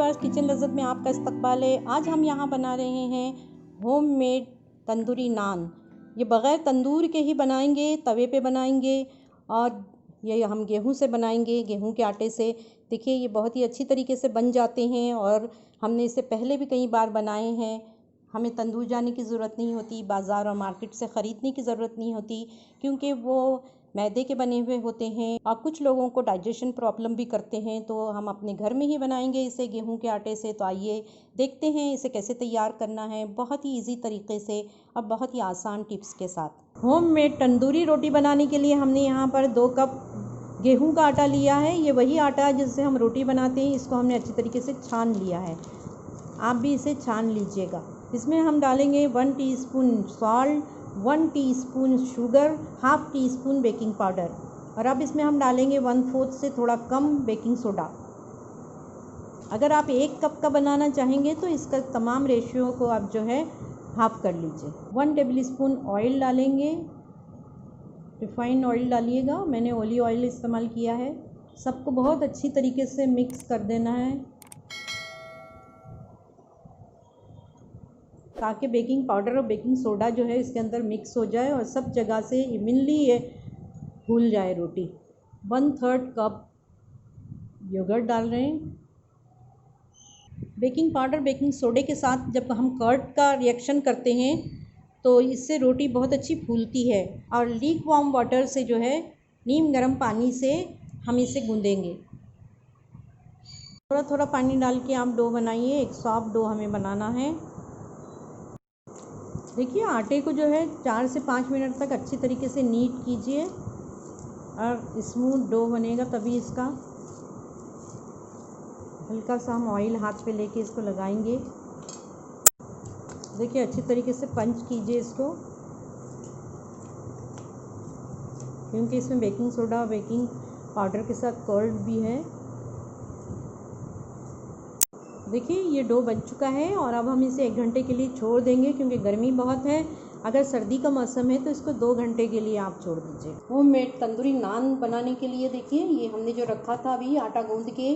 Viewers, kitchen लज़्ज़त में आपका इस्तकबाल है। आज हम यहाँ बना रहे हैं होम मेड तंदूरी नान। ये बग़ैर तंदूर के ही बनाएंगे, तवे पे बनाएंगे और ये हम गेहूं से बनाएंगे, गेहूं के आटे से। देखिए ये बहुत ही अच्छी तरीके से बन जाते हैं और हमने इससे पहले भी कई बार बनाए हैं। हमें तंदूर जाने की ज़रूरत नहीं होती, बाज़ार और मार्केट से ख़रीदने की ज़रूरत नहीं होती, क्योंकि वो मैदे के बने हुए होते हैं और कुछ लोगों को डाइजेशन प्रॉब्लम भी करते हैं। तो हम अपने घर में ही बनाएंगे इसे गेहूं के आटे से। तो आइए देखते हैं इसे कैसे तैयार करना है, बहुत ही इजी तरीके से और बहुत ही आसान टिप्स के साथ। होम मेड तंदूरी रोटी बनाने के लिए हमने यहाँ पर 2 कप गेहूं का आटा लिया है। ये वही आटा है जिससे हम रोटी बनाते हैं। इसको हमने अच्छी तरीके से छान लिया है, आप भी इसे छान लीजिएगा। इसमें हम डालेंगे 1 teaspoon salt, 1 teaspoon sugar, half tea spoon baking powder और अब इसमें हम डालेंगे 1/4 से थोड़ा कम बेकिंग सोडा। अगर आप 1 कप का बनाना चाहेंगे तो इसका तमाम रेशियो को आप जो है हाफ कर लीजिए। 1 टेबल स्पून ऑयल डालेंगे, रिफाइंड ऑयल डालिएगा, मैंने ओलिव ऑयल इस्तेमाल किया है। सबको बहुत अच्छी तरीके से मिक्स कर देना है ताकि बेकिंग पाउडर और बेकिंग सोडा जो है इसके अंदर मिक्स हो जाए और सब जगह से इवनली ये घुल जाए रोटी। 1/3 कप योगर्ट डाल रहे हैं। बेकिंग पाउडर बेकिंग सोडे के साथ जब हम कर्ड का रिएक्शन करते हैं तो इससे रोटी बहुत अच्छी फूलती है। और लीक वार्म वाटर से जो है, नीम गर्म पानी से हम इसे गूंदेंगे। थोड़ा थोड़ा पानी डाल के आप डो बनाइए। एक सॉफ्ट डो हमें बनाना है। देखिए आटे को जो है 4 से 5 मिनट तक अच्छी तरीके से नीट कीजिए और स्मूथ डो बनेगा। तभी इसका हल्का सा हम ऑयल हाथ पे लेके इसको लगाएंगे। देखिए अच्छी तरीके से पंच कीजिए इसको, क्योंकि इसमें बेकिंग सोडा और बेकिंग पाउडर के साथ कर्ड भी है। देखिए ये डो बन चुका है और अब हम इसे 1 घंटे के लिए छोड़ देंगे, क्योंकि गर्मी बहुत है। अगर सर्दी का मौसम है तो इसको 2 घंटे के लिए आप छोड़ दीजिए। होम मेड तंदूरी नान बनाने के लिए देखिए ये हमने जो रखा था अभी आटा गूंद के,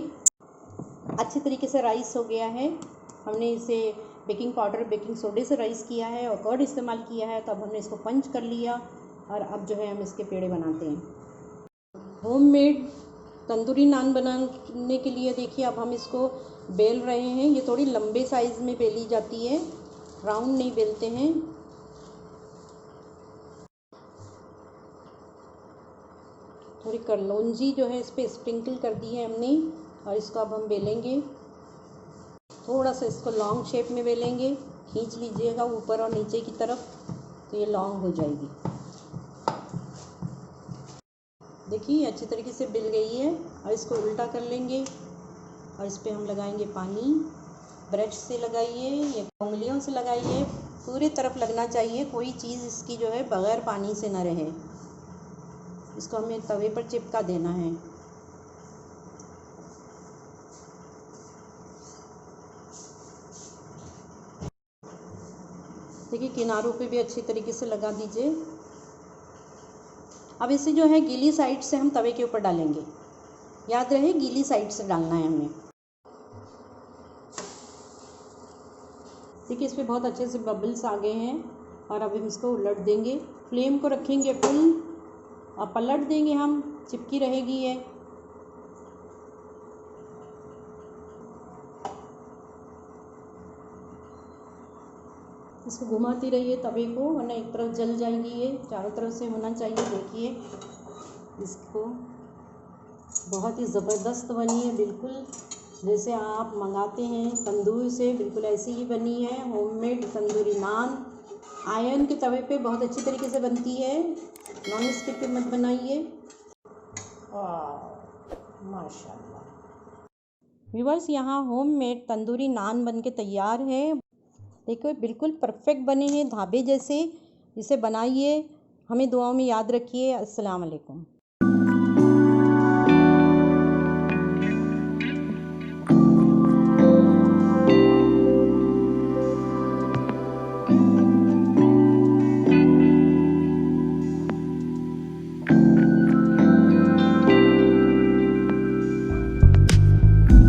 अच्छी तरीके से राइस हो गया है। हमने इसे बेकिंग पाउडर बेकिंग सोडे से राइस किया है और कर्ड इस्तेमाल किया है। तो अब हमने इसको पंच कर लिया और अब जो है हम इसके पेड़े बनाते हैं। होम मेड तंदूरी नान बनाने के लिए देखिए अब हम इसको बेल रहे हैं। ये थोड़ी लंबे साइज़ में बेली जाती है, राउंड नहीं बेलते हैं। थोड़ी करलौंजी जो है इस पर स्प्रिंकल कर दी है हमने और इसको अब हम बेलेंगे। थोड़ा सा इसको लॉन्ग शेप में बेलेंगे, खींच लीजिएगा ऊपर और नीचे की तरफ, तो ये लॉन्ग हो जाएगी। देखिए अच्छी तरीके से बिल गई है और इसको उल्टा कर लेंगे और इस पर हम लगाएंगे पानी। ब्रश से लगाइए या उंगलियों से लगाइए, पूरी तरफ लगना चाहिए, कोई चीज़ इसकी जो है बग़ैर पानी से ना रहे। इसको हमें तवे पर चिपका देना है। देखिए किनारों पे भी अच्छी तरीके से लगा दीजिए। अब इसे जो है गीली साइड से हम तवे के ऊपर डालेंगे। याद रहे गीली साइड से डालना है हमें। देखिए इस पर बहुत अच्छे से बबल्स आ गए हैं और अब हम इसको उलट देंगे। फ्लेम को रखेंगे फुल और पलट देंगे हम, चिपकी रहेगी ये। इसको घुमाती रहिए तवे को, वरना एक तरफ जल जाएगी। ये चारों तरफ से होना चाहिए। देखिए इसको बहुत ही ज़बरदस्त बनी है, बिल्कुल जैसे आप मंगाते हैं तंदूर से, बिल्कुल ऐसी ही बनी है। होममेड तंदूरी नान आयरन के तवे पे बहुत अच्छी तरीके से बनती है। नॉन स्टिक पे मत बनाइए। माशाल्लाह। व्यूअर्स यहाँ होममेड तंदूरी नान बन के तैयार है। देखो बिल्कुल परफेक्ट बने हैं, ढाबे जैसे। इसे बनाइए, हमें दुआओं में याद रखिए। अस्सलाम वालेकुम।